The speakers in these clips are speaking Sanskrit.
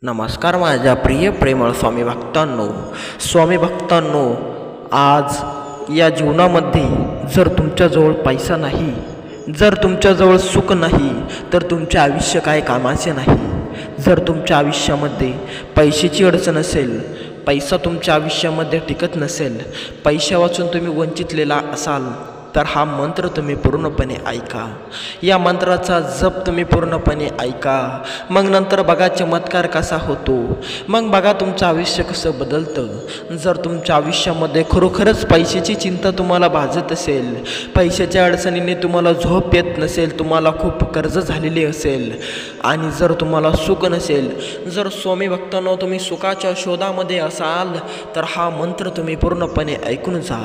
नमस्कार माझ्या प्रिय प्रेमळ स्वामी भक्तांनो, आज या जीवनामध्ये जर तुमच्याजवळ पैसा नाही, जर तुमच्याजवळ सुख नाही, तर तुमचे आयुष्य काय कामाचे नाही. जर तुमच्या आयुष्यामध्ये पैशाची अडचण असेल, पैसा तुमच्या आयुष्यामध्ये टिकत नसेल, पैशावाचून तुम्ही वंचितलेला असाल, तर हा मंत्र तुम्ही पूर्णपणे ऐका. या मंत्राचा जप तुम्ही पूर्णपणे ऐका. मग नंतर बघा चमत्कार कसा होतो. मग बघा तुमचं आयुष्य कसं बदलतं. जर तुमच्या आयुष्यामध्ये खरोखरच पैशाची चिंता तुम्हाला भाजत असेल, पैशाच्या अडचणीने तुम्हाला झोप येत नसेल, तुम्हाला खूप कर्ज झालेली असेल आणि जर तुम्हाला सुख नसेल, जर स्वामी भक्तांनो तुम्ही सुखाच्या शोधामध्ये असाल, तर हा मंत्र तुम्ही पूर्णपणे ऐकून जा.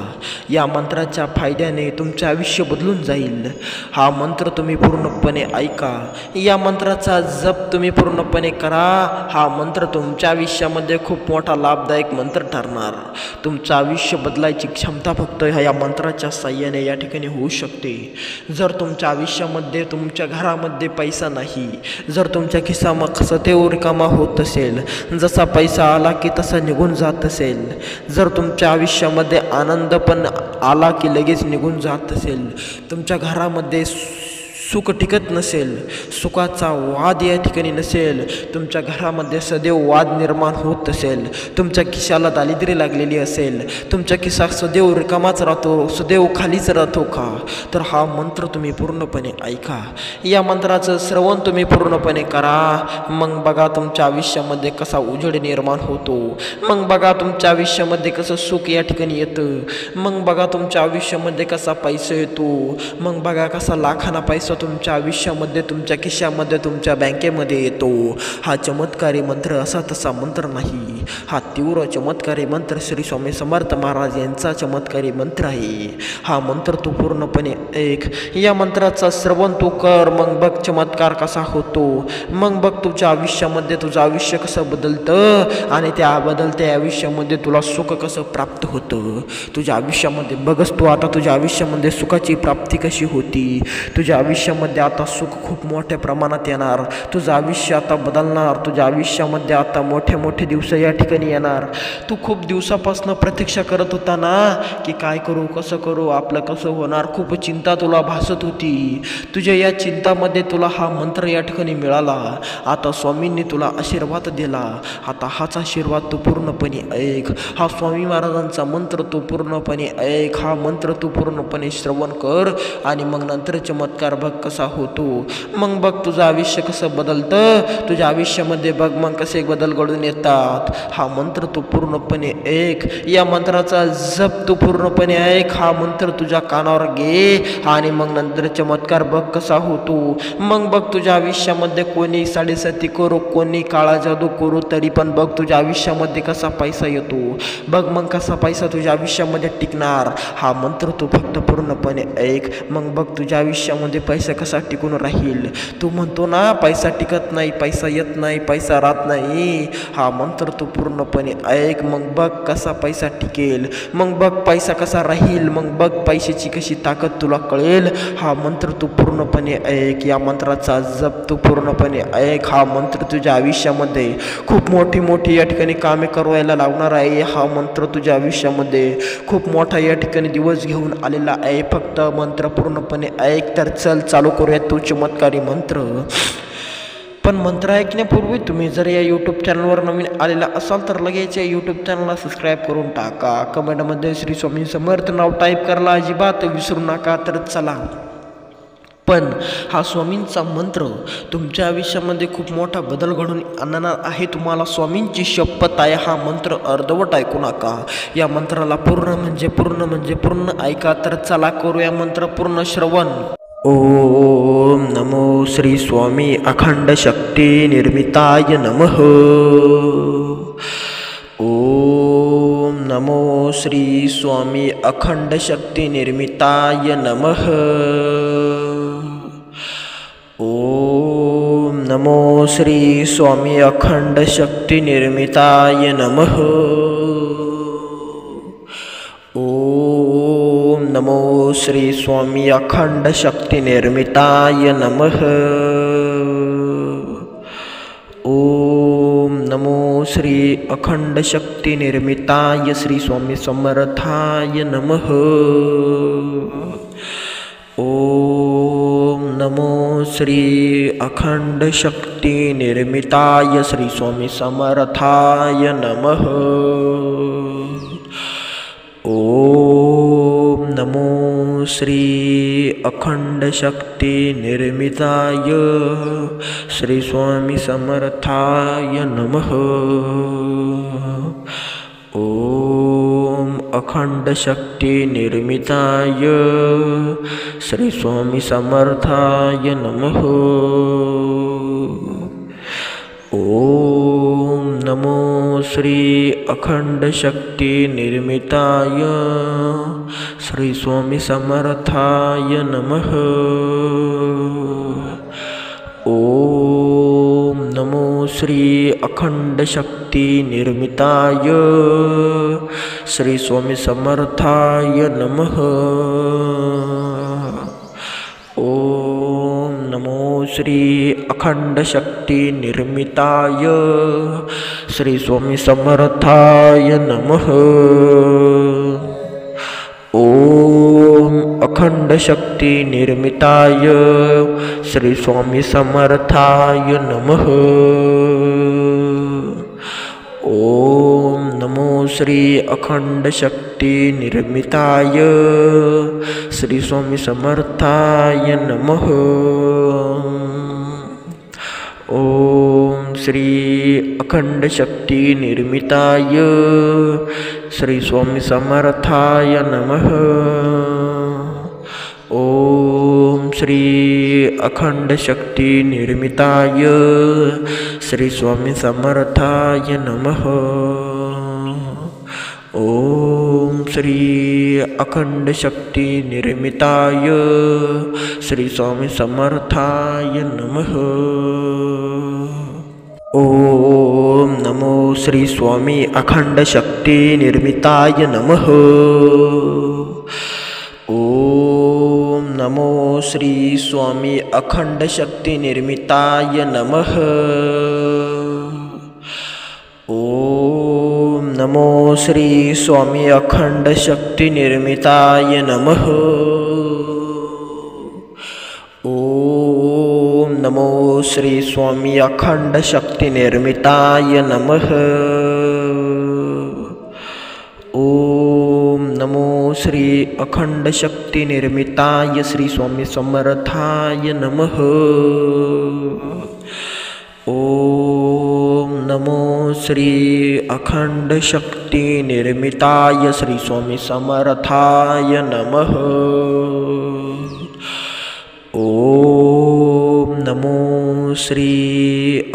या मंत्राच्या फायद्याने तुमचे आयुष्य बदलून जाईल. हा मंत्र तुम्ही पूर्णपणे ऐका. या मंत्राचा जप तुम्ही पूर्णपणे करा. हा मंत्र तुमच्या आयुष्यामध्ये खूप मोठा लाभदायक मंत्र ठरणार. तुमचं आयुष्य बदलायची क्षमता फक्त या मंत्राच्या साहाय्याने या ठिकाणी होऊ शकते. जर तुमच्या आयुष्यामध्ये तुमच्या घरामध्ये पैसा नाही, जर तुमच्या खिसा मग सदैव रिकामा होत असेल, जसा पैसा आला की तसा निघून जात असेल, जर तुमच्या आयुष्यामध्ये आनंद पण आला की लगेच निघून जात असेल, तुमच्या घरामध्ये सुख टिकत नसेल, सुखाचा वाद या ठिकाणी नसेल, तुमच्या घरामध्ये सदैव वाद निर्माण होत असेल, तुमच्या खिशाला दारिद्र्य लागलेली असेल, तुमच्या खिसा सदैव रिकामाच राहतो, सदैव खालीच राहतो का, तर हा मंत्र तुम्ही पूर्णपणे ऐका. या मंत्राचं श्रवण तुम्ही पूर्णपणे करा. मग बघा तुमच्या आयुष्यामध्ये कसा उजेड निर्माण होतो. मग बघा तुमच्या आयुष्यामध्ये कसं सुख या ठिकाणी येतं. मग बघा तुमच्या आयुष्यामध्ये कसा पैसा येतो. मग बघा कसा लाखांना पैसा तुमच्या आयुष्यामध्ये, तुमच्या खिशामध्ये, तुमच्या बँकेमध्ये येतो. हा चमत्कारी मंत्र असा तसा मंत्र नाही. हा तीव्र चमत्कारी मंत्र श्री स्वामी समर्थ महाराज यांचा चमत्कारी मंत्र आहे. हा मंत्र तू पूर्णपणे ऐक. या मंत्राचा श्रवण तू कर. मग बघ चमत्कार कसा होतो. मग बघ तुझ्या आयुष्यामध्ये तुझं आयुष्य कसं बदलतं आणि त्या बदलत्या आयुष्यामध्ये तुला सुख कसं प्राप्त होतं. तुझ्या आयुष्यामध्ये बघच तू आता तुझ्या आयुष्यामध्ये सुखाची प्राप्ती कशी होती. तुझ्या आयुष्यामध्ये आता सुख खूप मोठ्या प्रमाणात येणार. तुझं आयुष्य आता बदलणार. तुझ्या आयुष्यामध्ये आता मोठे मोठे दिवस या ठिकाणी येणार. तू खूप दिवसापासून प्रतीक्षा करत होता ना की काय करू, कसं करू, आपलं कसं होणार, खूप चिंता तुला भासत होती. तुझ्या या चिंतामध्ये तुला हा मंत्र या ठिकाणी मिळाला. आता स्वामींनी तुला आशीर्वाद दिला. आता हाच आशीर्वाद तू पूर्णपणे ऐक. हा स्वामी महाराजांचा मंत्र तू पूर्णपणे ऐक. हा मंत्र तू पूर्णपणे श्रवण कर आणि मग नंतर चमत्कार बघ कसा होतो. मग बघ तुझं आयुष्य कसं बदलतं. तुझ्या आयुष्यामध्ये बघ मग कसे बदल घडून येतात. हा मंत्र तू पूर्णपणे ऐक. या मंत्राचा जप तू पूर्णपणे ऐक. हा मंत्र तुझ्या कानावर घे आणि मग नंतर चमत्कार बघ कसा होतो. मग बघ तुझ्या आयुष्यामध्ये कोणी साडेसाती करू, कोणी काळा जादू करू, तरी पण बघ तुझ्या आयुष्यामध्ये कसा पैसा येतो. बघ मग कसा पैसा तुझ्या आयुष्यामध्ये टिकणार. हा मंत्र तू फक्त पूर्णपणे ऐक. मग बघ तुझ्या आयुष्यामध्ये पैसा कसा टिकून राहील. तू म्हणतो ना पैसा टिकत नाही, पैसा येत नाही, पैसा राहत नाही. हा मंत्र तू पूर्णपणे ऐक. मग बघ कसा पैसा टिकेल. मग बघ पैसा कसा राहील. मग बघ पैशाची कशी ताकद तुला कळेल. हा मंत्र तू पूर्णपणे ऐक. या मंत्राचा जप तू पूर्णपणे ऐक. हा मंत्र तुझ्या आयुष्यामध्ये खूप मोठी मोठी या ठिकाणी कामे करायला लावणार आहे. हा मंत्र तुझ्या आयुष्यामध्ये खूप मोठा या ठिकाणी दिवस घेऊन आलेला आहे. फक्त मंत्र पूर्णपणे ऐक. तर चल चालू करूया तो चमत्कारी मंत्र. पण मंत्र ऐकण्यापूर्वी तुम्ही जर या यूट्यूब चॅनलवर नवीन आलेला असाल तर लगेच या यूट्यूब चॅनलला सबस्क्राईब करून टाका. कमेंटमध्ये श्री स्वामी समर्थ नाव टाईप करायला अजिबात विसरू नका. तर चला, पण हा स्वामींचा मंत्र तुमच्या आयुष्यामध्ये खूप मोठा बदल घडून आणणार आहे. तुम्हाला स्वामींची शपथ आहे. हा मंत्र अर्धवट ऐकू नका. या मंत्राला पूर्ण ऐका. तर चला करूया मंत्र पूर्ण श्रवण. ओम नमो श्री स्वामी अखंड शक्ती निर्मिताय नमः. ओम नमो श्री स्वामी अखंड शक्ती निर्मिताय नमः. ओम नमो श्री स्वामी अखंड शक्ती निर्मिताय नमः. ओम नमो श्री स्वामी अखंड शक्ती निर्मिताय नमः. ओम नमो श्री अखंड शक्ती निर्मिताय श्री स्वामी समर्थाय नमः। ओम नमो श्री अखंड शक्ती निर्मिताय श्री स्वामी समर्थाय नमः। ओम नमो श्री अखंड शक्ती निर्मिताय श्री स्वामी समर्थाय नमः। ओम अखंड शक्ती निर्मिताय श्री स्वामी समर्थाय नमः। ओम नमो श्री अखंड शक्ती निर्मिताय श्री स्वामी समर्थाय नमः। ओम नमो श्री अखंड शक्ती निर्मिताय श्री स्वामी समर्थाय नमः। ओम नमो श्री अखंड शक्ती निर्मिताय श्री स्वामी समर्थाय नमः। ओम अखंड शक्ती निर्मिताय श्री स्वामी समर्थाय नमः। ओम नमो श्री अखंड शक्ती निर्मिताय श्री स्वामी समर्थाय नमः। ओम श्री अखंड शक्ती निर्मिताय श्री स्वामी समर्थाय नमः। ओम श्री अखंड शक्ती निर्मिताय श्री स्वामी समर्थाय नमः। ओम श्री अखंड शक्ती निर्मिताय श्री स्वामी समर्थाय नमः। ओम नमो श्री स्वामी अखंड शक्ती निर्मिताय नमः। ओम नमो श्री स्वामी अखंड शक्ती निर्मिताय नमः। ओम नमो श्री स्वामी अखंड शक्ती निर्मिताय नमः। ओम नमो श्री स्वामी अखंड शक्ती निर्मिताय नमः। ओम नमो श्री अखंड शक्ती निर्मिताय श्री स्वामी समर्थाय नमः। ओम नमो श्री अखंड शक्ती निर्मिताय श्री स्वामी समर्थाय नमः। ओम नमो श्री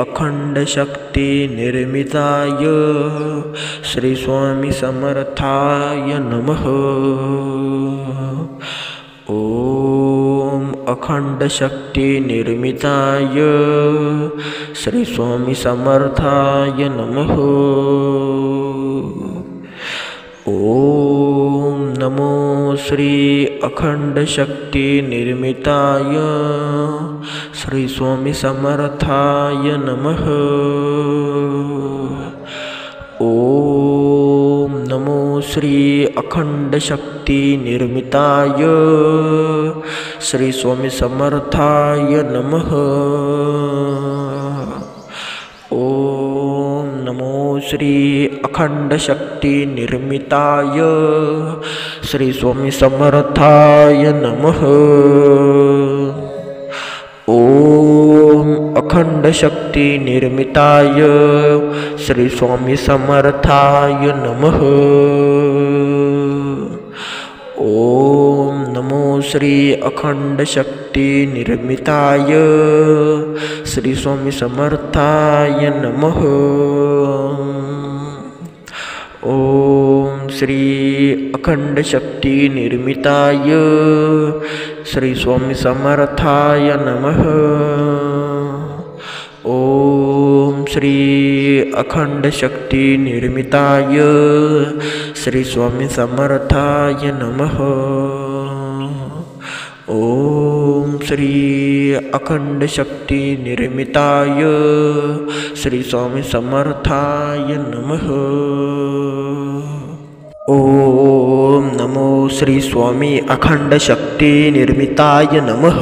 अखंड शक्ती निर्मिताय श्री स्वामी समर्थाय नमः। ओम अखंड शक्ती निर्मिताय श्री स्वामी समर्थाय नमः। ओम नमो श्री अखंड शक्ती निर्मिताय श्री स्वामी समर्थाय नमः। ओम नमो श्री अखंड शक्ती निर्मिताय श्री स्वामी समर्थाय नमः। ओम नमो श्री अखंड शक्ती निर्मिताय श्री स्वामी समर्थाय नमः। ओम अखंड शक्ती निर्मिताय श्री स्वामी समर्थाय नमः। ओम नमो श्री अखंड शक्ती निर्मिताय श्री स्वामी समर्थाय नमः। ओम श्री अखंड शक्ती निर्मिताय श्री स्वामी समर्थाय नमः। ओम श्री अखंड शक्ती निर्मिताय श्री स्वामी समर्थाय नमः। ओम श्री अखंड शक्ती निर्मिताय श्री स्वामी समर्थाय नमः। ओम नमो श्री स्वामी अखंड शक्ती निर्मिताय नमः।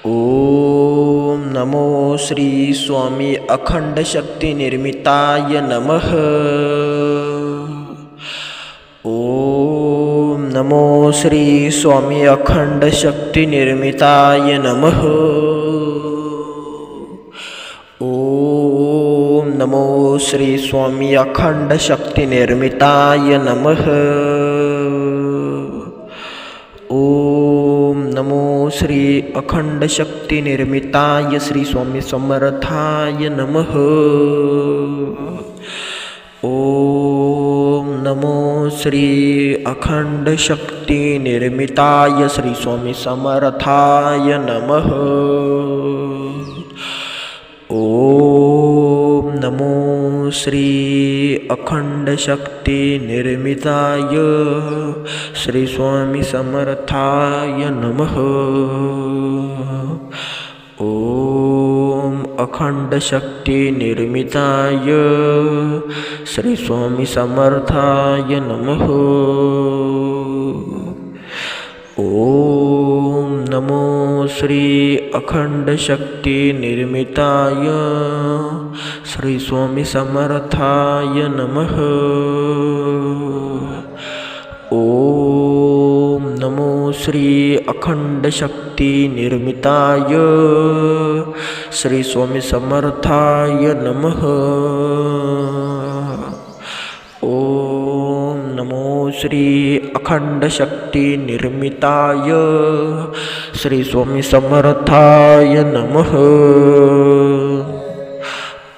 ओम नमो श्री स्वामी अखंड शक्ती निर्मिताय नमः। ओम नमो श्री स्वामी अखंड शक्ती निर्मिताय नमः। ओम नमो श्री स्वामी अखंड शक्ती निर्मिताय नमः। ओम नमो श्री अखंड शक्ती निर्मिताय श्री स्वामी समर्थाय नमः। ओम नमो श्री अखंड शक्ती निर्मिताय श्री स्वामी समर्थाय नमः। ओम नमो श्री अखंड शक्ती निर्मिताय श्री स्वामी समर्थाय नमः। ओम अखंड शक्ती निर्मिताय श्री स्वामी समर्थाय नमः। ओम नमो श्री अखंड शक्ती निर्मिताय श्री स्वामी समर्थाय नमः। ओम नमो श्री अखंड शक्ती निर्मिताय श्री स्वामी समर्थाय नमः। ओम नमो श्री अखंड शक्ती निर्मिताय श्री स्वामी समर्थाय नमः।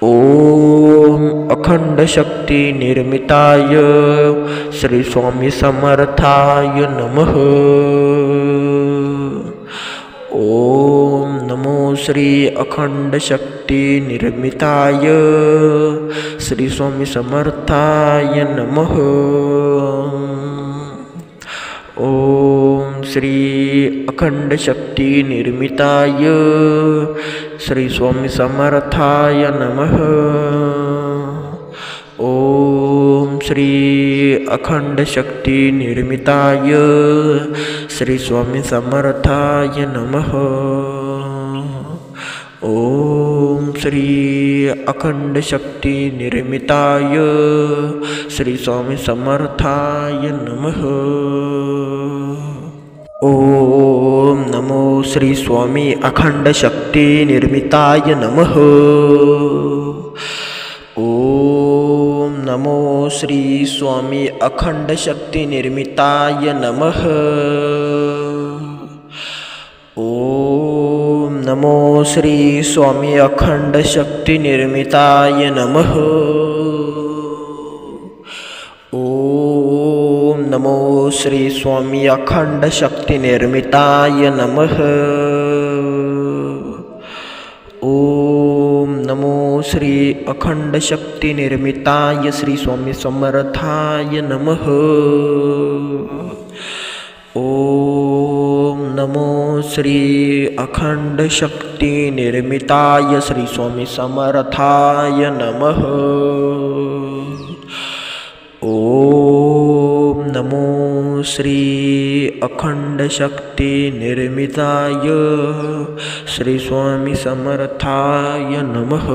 ओम अखंड शक्ती निर्मिताय श्री स्वामी समर्थाय नमः। ओम नमो श्री अखंड शक्ती निर्मिताय श्री स्वामी समर्थाय नमः। ओम श्री अखंड शक्ती निर्मिताय श्री स्वामी समर्थाय नमः। ओम श्री अखंड शक्ती निर्मिताय श्री स्वामी समर्थाय नमः। ओम श्री अखंड शक्ती निर्मिताय श्री स्वामी समर्थाय नमः। ओम नमो श्री स्वामी अखंड शक्ती निर्मिताय नमः। ओम नमो श्री स्वामी अखंड शक्ती निर्मिताय नमः। ओम नमो श्री स्वामी अखंड शक्ती निर्मिताय नमः। ओम नमो श्री स्वामी अखंड शक्ती निर्मिताय नमः। ओम नमो श्री अखंड शक्ती निर्मिताय श्री स्वामी समर्थाय नमः। ओम नमो श्री अखंड शक्ती निर्मिताय श्री स्वामी समर्थाय नमः। ओम नमो श्री अखंड शक्ती निर्मिताय श्री स्वामी समर्थाय नमः।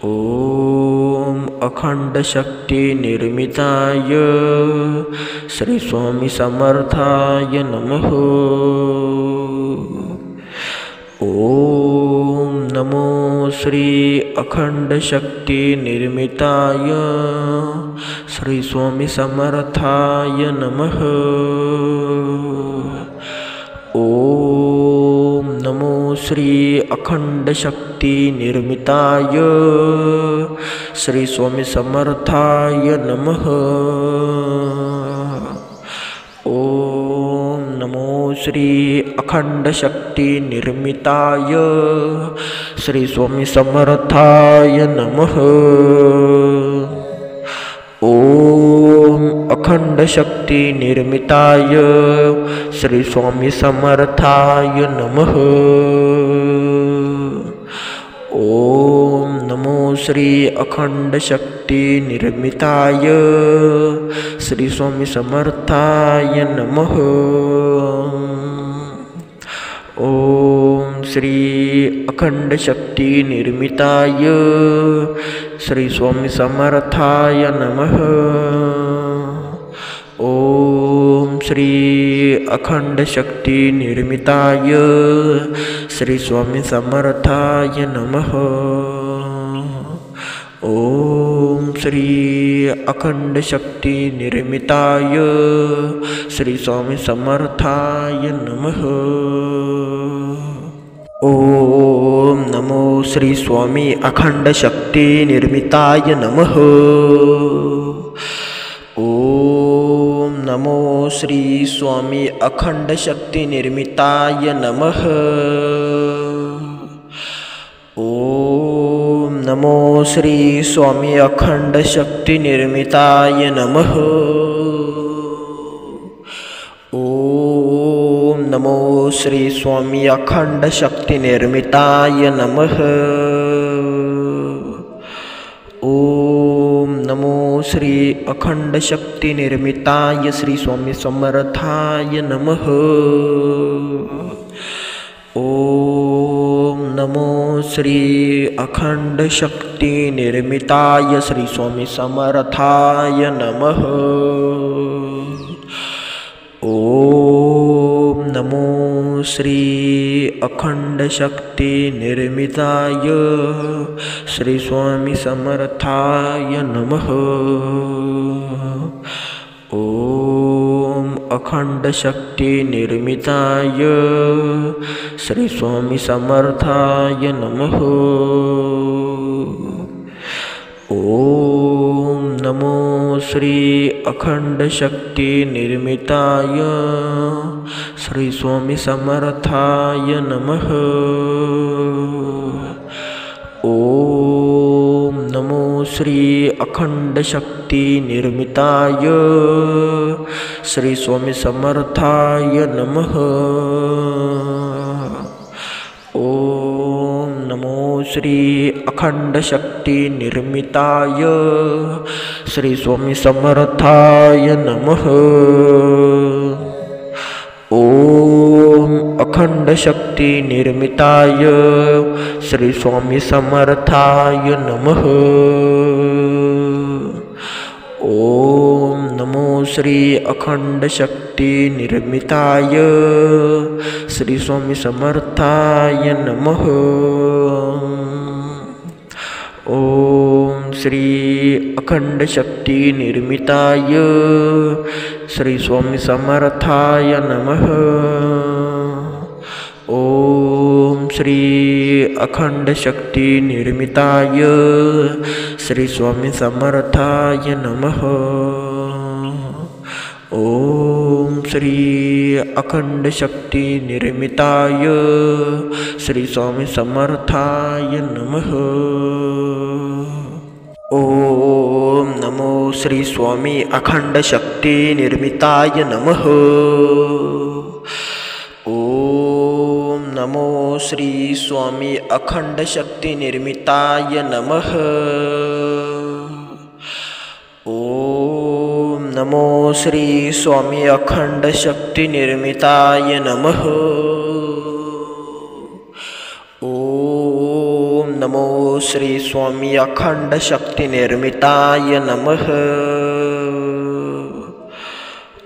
ओम अखंड शक्ती निर्मिताय श्री स्वामी समर्थाय नमः। ओम नमो श्री अखंड शक्ती निर्मिताय श्री स्वामी समर्थाय नमः। ओम नमो श्री अखंड शक्ती निर्मिताय श्री स्वामी समर्थाय नमः। ओम नमो श्री अखंड शक्ती निर्मिताय श्री स्वामी समर्थाय नमः। ओम अखंड शक्ती निर्मिताय श्री स्वामी समर्थाय नमः। ओम नमो श्री अखंड शक्ती निर्मिताय श्री स्वामी समर्थाय नमः। ओम श्री अखंड शक्ती निर्मिताय श्री स्वामी समर्थाय नमः। ओम श्री अखंड शक्ती निर्मिताय श्री स्वामी समर्थाय नमः। ओम श्री अखंड शक्ती निर्मिताय श्री स्वामी समर्थाय नमः। ओम नमो श्री स्वामी अखंड शक्ती निर्मिताय नमः। ओम नमो श्री स्वामी अखंड शक्ती निर्मिताय नमः। ओम नमो श्री स्वामी अखंड शक्ती निर्मिताय नमः। ओम नमो श्री स्वामी अखंड शक्ती निर्मिताय नमः। ओम नमो श्री अखंड शक्ती निर्मिताय श्री स्वामी समर्थाय नमः। ओम नमो श्री अखंड शक्ती निर्मिताय श्री स्वामी समर्थाय नमः। ओम नमो श्री अखंड शक्ती निर्मिताय श्री स्वामी समर्थाय नमः। ओम अखंड शक्ती निर्मिताय श्री स्वामी समर्थाय नमः। ओम नमो श्री अखंड शक्ती निर्मिताय श्री स्वामी समर्थाय नमः। ओम नमो श्री अखंड शक्ती निर्मिताय श्री स्वामी समर्थाय नमः। ओम नमो श्री अखंड शक्ती निर्मिताय श्री स्वामी समर्थाय नमः। ओम अखंड शक्ती निर्मिताय श्री स्वामी समर्थाय नमः। ओम नमो श्री अखंड शक्ती निर्मिताय श्री स्वामी समर्थाय नमः। ओम श्री अखंड शक्ती निर्मिताय श्री स्वामी समर्थाय नमः। ओम श्री अखंड शक्ती निर्मिताय श्री स्वामी समर्थाय नमः। ओम श्री अखंड शक्ती निर्मिताय श्री स्वामी समर्थाय नमः। ओम नमो श्री स्वामी अखंड शक्ती निर्मिताय नमः। ओम नमो श्री स्वामी अखंड शक्ती निर्मिताय नमः। ओम नमो श्री स्वामी अखंड शक्ती निर्मिताय नमः। ओम नमो श्री स्वामी अखंड शक्ती निर्मिताय नमः।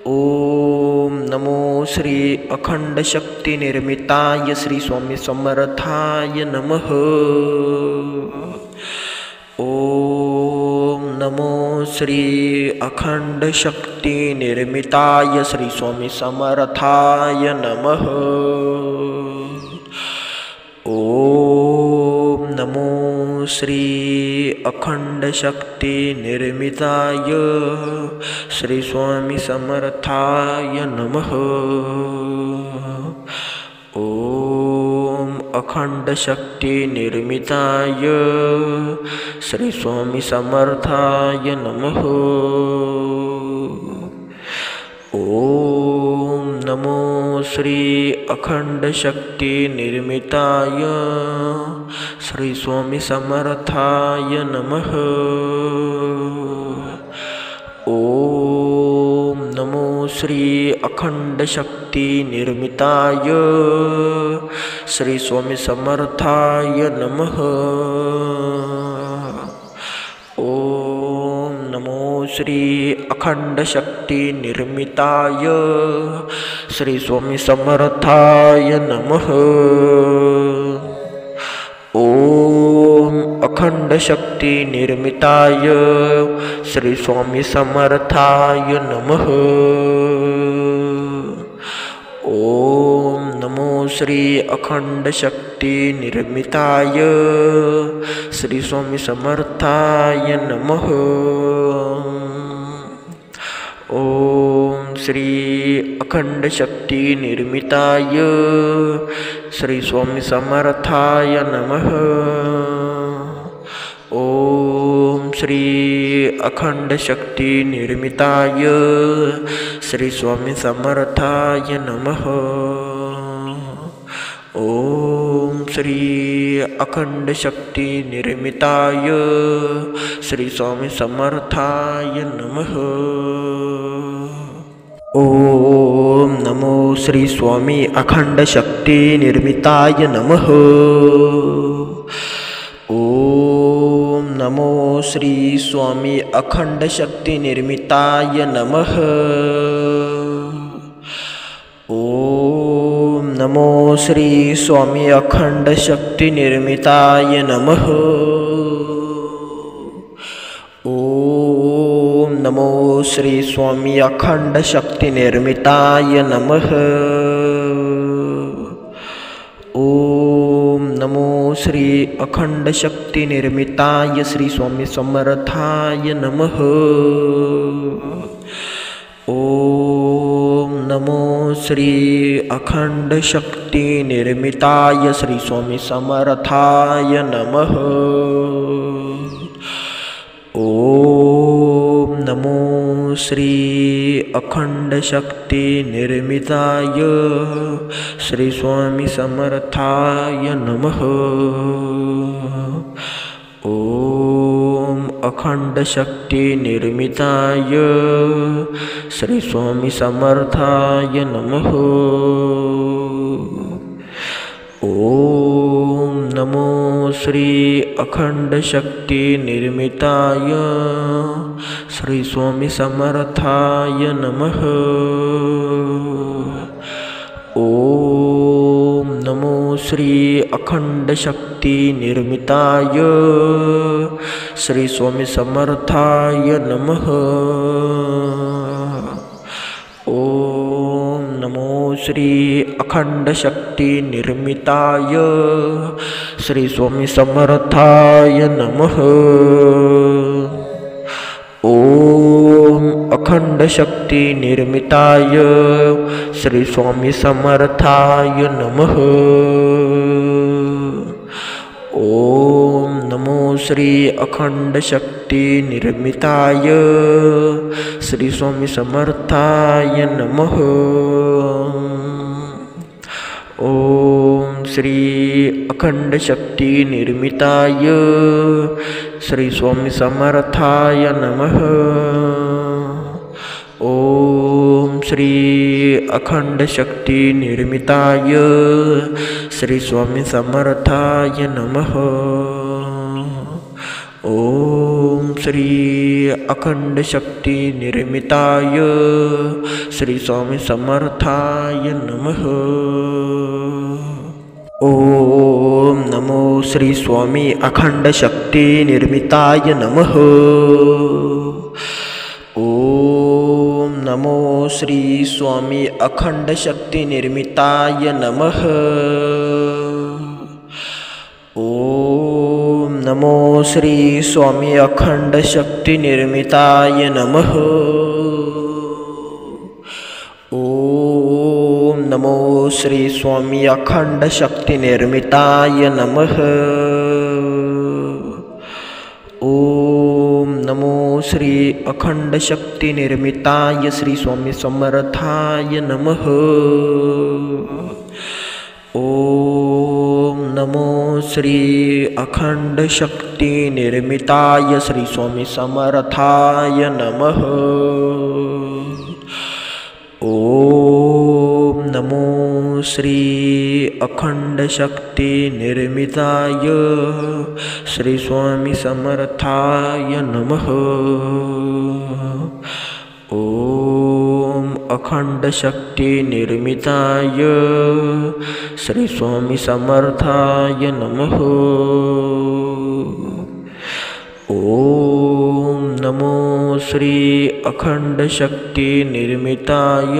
ओम नमो श्री अखंड शक्ती निर्मिताय श्री स्वामी समर्थाय नमः। ओम नमो श्री अखंड शक्ती निर्मिताय श्री स्वामी समर्थाय नमः। ओम नमो श्री अखंड शक्ती निर्मिताय श्री स्वामी समर्थाय नमः। ओम अखंड शक्ती निर्मिताय श्री स्वामी समर्थाय नमः। श्री अखंड शक्ती निर्मिताय श्री स्वामी समर्थाय नमः। ओम नमो श्री अखंड शक्ती निर्मिताय श्री स्वामी समर्थाय नमः। ओम नमो श्री अखंड शक्ती निर्मिताय श्री स्वामी समर्थाय नमः। ओम अखंड शक्ती निर्मिताय श्री स्वामी समर्थाय नमः। ओम नमो श्री अखंड शक्ती निर्मिताय श्री स्वामी समर्थाय नमः। ओम श्री अखंड शक्ती निर्मिताय श्री स्वामी समर्थाय नमः। ओम श्री अखंड शक्ती निर्मिताय श्री स्वामी समर्थाय नमः। ओम श्री अखंड शक्ती निर्मिताय श्री स्वामी समर्थाय नमः। ओम नमो श्री स्वामी अखंड शक्ती निर्मिताय नमः। ओम नमो श्री स्वामी अखंड शक्ती निर्मिताय नमः। ओम नमो श्री स्वामी अखंड शक्ती निर्मिताय नमः। ओम नमो श्री स्वामी अखंड शक्ती निर्मिताय नमः। ओम नमो श्री अखंड शक्ती निर्मिताय श्री स्वामी समर्थाय नमः। ओम नमो श्री अखंड शक्ती निर्मिताय श्री स्वामी समर्थाय नमः। ओम नमो श्री अखंड शक्ती निर्मिताय श्री स्वामी समर्थाय नमः। ओम अखंड शक्ती निर्मिताय श्री स्वामी समर्थाय नमः। ओम नमो श्री अखंड शक्ती निर्मिताय श्री स्वामी समर्थाय नमः। ओम नमो श्री अखंड शक्ती निर्मिताय श्री स्वामी समर्थाय नमः। ओम नमो श्री अखंड शक्ती निर्मिताय श्री स्वामी समर्थाय नमः। ओम अखंड शक्ती निर्मिताय श्री स्वामी समर्थाय नमः। ओम नमो श्री अखंड शक्ती निर्मिताय श्री स्वामी समर्थाय नमः। ओम श्री अखंड शक्ती निर्मिताय श्री स्वामी समर्थाय नमः। ओम श्री अखंड शक्ती निर्मिताय श्री स्वामी समर्थाय नमः। ओम श्री अखंड शक्ती निर्मिताय श्री स्वामी समर्थाय नमः। ओम नमो श्री स्वामी अखंड शक्ती निर्मिताय नमः। ओम नमो श्री स्वामी अखंड शक्ती निर्मिताय नमः। ओम नमो श्री स्वामी अखंड शक्ती निर्मिताय नमः। ओम नमो श्री स्वामी अखंड शक्ती निर्मिताय नमः। ओम नमो श्री अखंड शक्ती निर्मिताय श्री स्वामी समर्थाय नमः। ओम नमो श्री अखंड शक्ती निर्मिताय श्री स्वामी समर्थाय नमः। ओम नमो श्री अखंड शक्ती निर्मिताय श्री स्वामी समर्थाय नमः। ओम अखंड शक्ती निर्मिताय श्री स्वामी समर्थाय नमः। ओम नमो श्री अखंड शक्ती निर्मिताय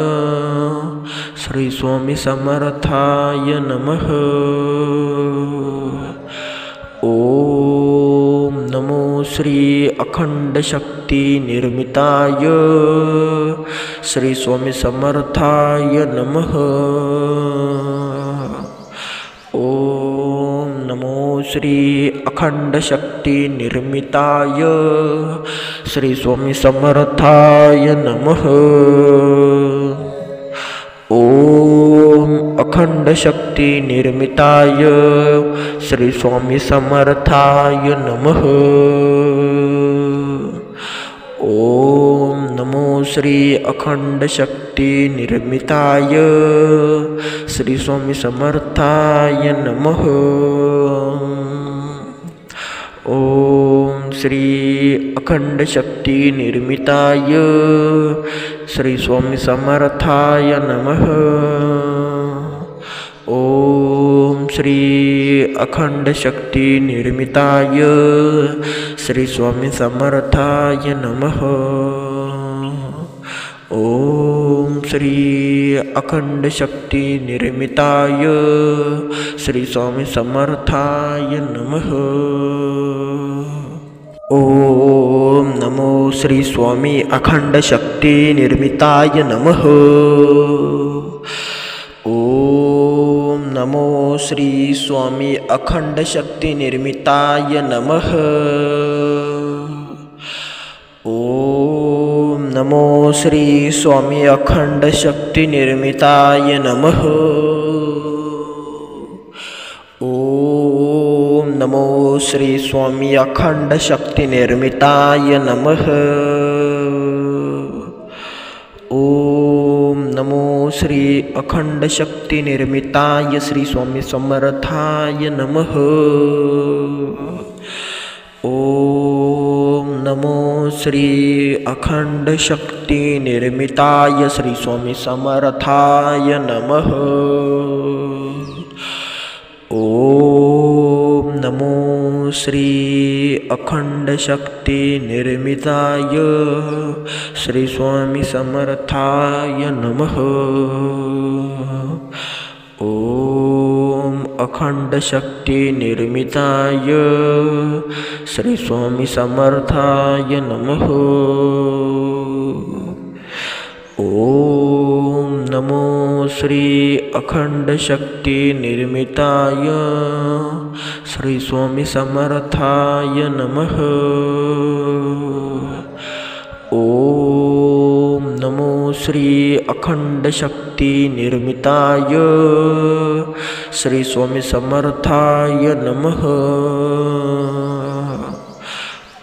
श्री स्वामी समर्थाय नमः। ओम नमो श्री अखंड शक्ती निर्मिताय श्री स्वामी समर्थाय नमः। ओम नमो श्री अखंड शक्ती निर्मिताय श्री स्वामी समर्थाय नमः। ओम अखंड शक्ती निर्मिताय श्री स्वामी समर्थाय नमः। ओम नमो श्री अखंड शक्ती निर्मिताय श्री स्वामी समर्थाय नमः। ओम श्री अखंड शक्ती निर्मिताय श्री स्वामी समर्थाय नमः। ओम श्री अखंड शक्ती निर्मिताय श्री स्वामी समर्थाय नमः। ओम श्री अखंड शक्ती निर्मिताय श्री स्वामी समर्थाय नमः। ओम नमो श्री स्वामी अखंड शक्ती निर्मिताय नमः। ओम नमो श्री स्वामी अखंड शक्ती निर्मिताय नमः। ओम नमो श्री स्वामी अखंड शक्ती निर्मिताय नमः। ओम नमो श्री स्वामी अखंड शक्ती निर्मिताय नमः। ओम नमो श्री अखंड शक्ती निर्मिताय श्री स्वामी समर्थाय नमः। ओम नमो श्री अखंड शक्ती निर्मिताय श्री स्वामी समर्थाय नमः। ओम नमो श्री अखंड शक्ती निर्मिताय श्री स्वामी समर्थाय नमः। ओम अखंड शक्ती निर्मिताय श्री स्वामी समर्थाय नमः। ओम नमो श्री अखंड शक्ती निर्मिताय श्री स्वामी समर्थाय नमः। ओम नमो श्री अखंड शक्ती निर्मिताय श्री स्वामी समर्थाय नमः।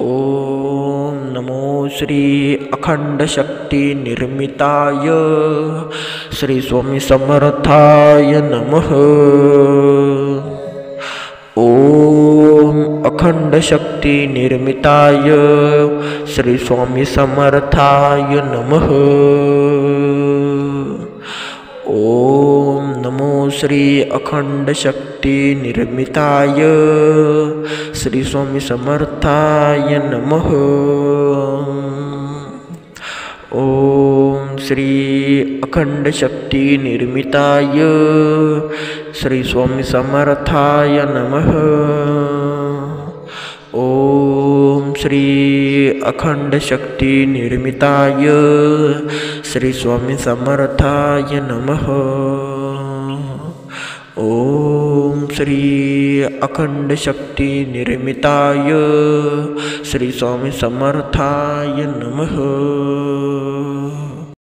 ओम नमो श्री अखंड शक्ती निर्मिताय श्री स्वामी समर्थाय नमः। ओम अखंड शक्ती निर्मिताय श्री स्वामी समर्थाय नमः। ओम नमो श्री अखंड शक्ती निर्मिताय श्री स्वामी समर्थाय नमः। ओम श्री अखंड शक्ती निर्मिताय श्री स्वामी समर्थाय नमः। ओम श्री अखंड शक्ती निर्मिताय श्री स्वामी समर्थाय नमः। ओम श्री अखंड शक्ती निर्मिताय श्री स्वामी समर्थाय नमः।